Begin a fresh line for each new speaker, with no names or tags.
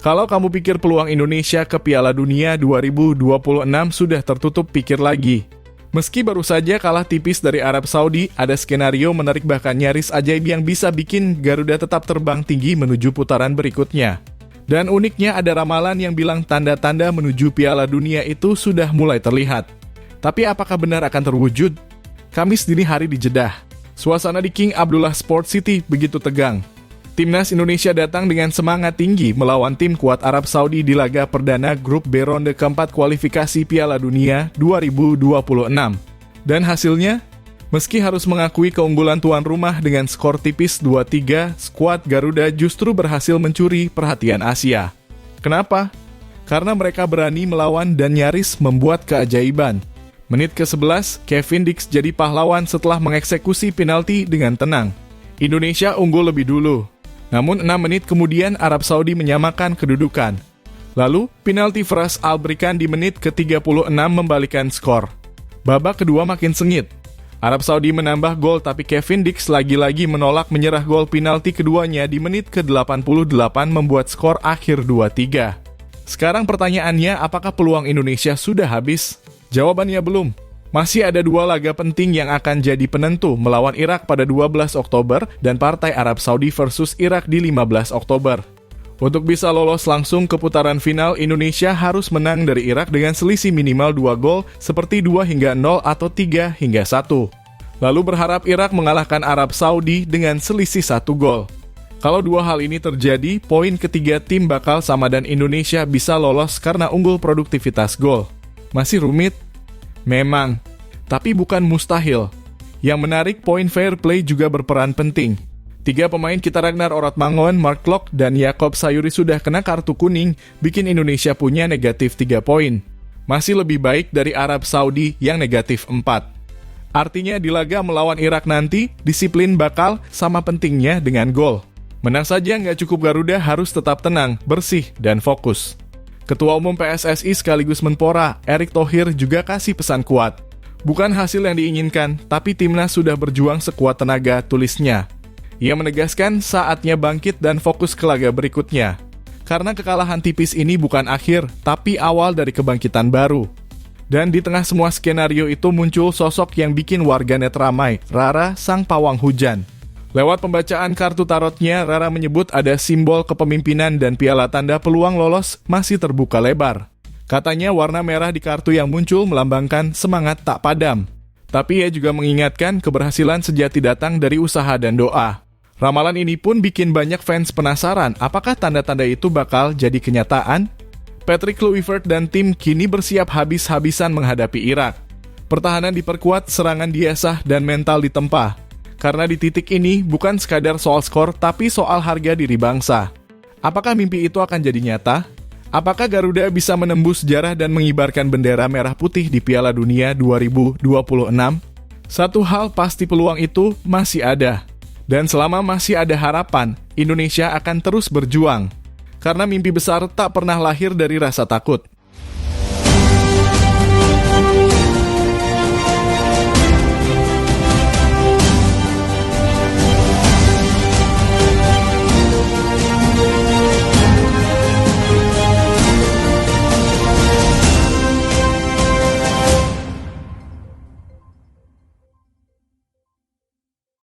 Kalau kamu pikir peluang Indonesia ke Piala Dunia 2026 sudah tertutup, pikir lagi. Meski baru saja kalah tipis dari Arab Saudi, ada skenario menarik bahkan nyaris ajaib yang bisa bikin Garuda tetap terbang tinggi menuju putaran berikutnya. Dan uniknya ada ramalan yang bilang tanda-tanda menuju Piala Dunia itu sudah mulai terlihat. Tapi apakah benar akan terwujud? Kamis dini hari di Jeddah, suasana di King Abdullah Sport City begitu tegang. Timnas Indonesia datang dengan semangat tinggi melawan tim kuat Arab Saudi di laga perdana grup B ronde keempat kualifikasi Piala Dunia 2026. Dan hasilnya, meski harus mengakui keunggulan tuan rumah dengan skor tipis 2-3, skuad Garuda justru berhasil mencuri perhatian Asia. Kenapa? Karena mereka berani melawan dan nyaris membuat keajaiban. Menit ke-11, Kevin Dix jadi pahlawan setelah mengeksekusi penalti dengan tenang. Indonesia unggul lebih dulu. Namun 6 menit kemudian Arab Saudi menyamakan kedudukan. Lalu, penalti Faraz Albrikan di menit ke-36 membalikan skor. Babak kedua makin sengit. Arab Saudi menambah gol tapi Kevin Dix lagi-lagi menolak menyerah gol penalti keduanya di menit ke-88 membuat skor akhir 2-3. Sekarang pertanyaannya, apakah peluang Indonesia sudah habis? Jawabannya belum. Masih ada 2 laga penting yang akan jadi penentu, melawan Irak pada 12 Oktober dan partai Arab Saudi versus Irak di 15 Oktober. Untuk bisa lolos langsung ke putaran final, Indonesia harus menang dari Irak dengan selisih minimal 2 gol seperti 2-0 atau 3-1. Lalu berharap Irak mengalahkan Arab Saudi dengan selisih 1 gol. Kalau 2 hal ini terjadi, poin ketiga tim bakal sama dan Indonesia bisa lolos karena unggul produktivitas gol. Masih rumit? Memang, tapi bukan mustahil. Yang menarik, poin fair play juga berperan penting. 3 pemain kita Ragnar Orotmangon, Mark Klok, dan Yakob Sayuri sudah kena kartu kuning, bikin Indonesia punya negatif 3 poin. Masih lebih baik dari Arab Saudi yang negatif 4. Artinya di laga melawan Irak nanti, disiplin bakal sama pentingnya dengan gol. Menang saja nggak cukup, Garuda harus tetap tenang, bersih, dan fokus. Ketua Umum PSSI sekaligus Menpora, Erick Thohir juga kasih pesan kuat. Bukan hasil yang diinginkan, tapi timnas sudah berjuang sekuat tenaga, tulisnya. Ia menegaskan saatnya bangkit dan fokus ke laga berikutnya. Karena kekalahan tipis ini bukan akhir, tapi awal dari kebangkitan baru. Dan di tengah semua skenario itu muncul sosok yang bikin warganet ramai, Rara, sang pawang hujan. Lewat pembacaan kartu tarotnya, Rara menyebut ada simbol kepemimpinan dan piala tanda peluang lolos masih terbuka lebar. Katanya warna merah di kartu yang muncul melambangkan semangat tak padam. Tapi ia juga mengingatkan keberhasilan sejati datang dari usaha dan doa. Ramalan ini pun bikin banyak fans penasaran apakah tanda-tanda itu bakal jadi kenyataan? Patrick Kluivert dan tim kini bersiap habis-habisan menghadapi Irak. Pertahanan diperkuat, serangan diasah, dan mental ditempa. Karena di titik ini bukan sekadar soal skor, tapi soal harga diri bangsa. Apakah mimpi itu akan jadi nyata? Apakah Garuda bisa menembus sejarah dan mengibarkan bendera merah putih di Piala Dunia 2026? Satu hal pasti, peluang itu masih ada. Dan selama masih ada harapan, Indonesia akan terus berjuang. Karena mimpi besar tak pernah lahir dari rasa takut.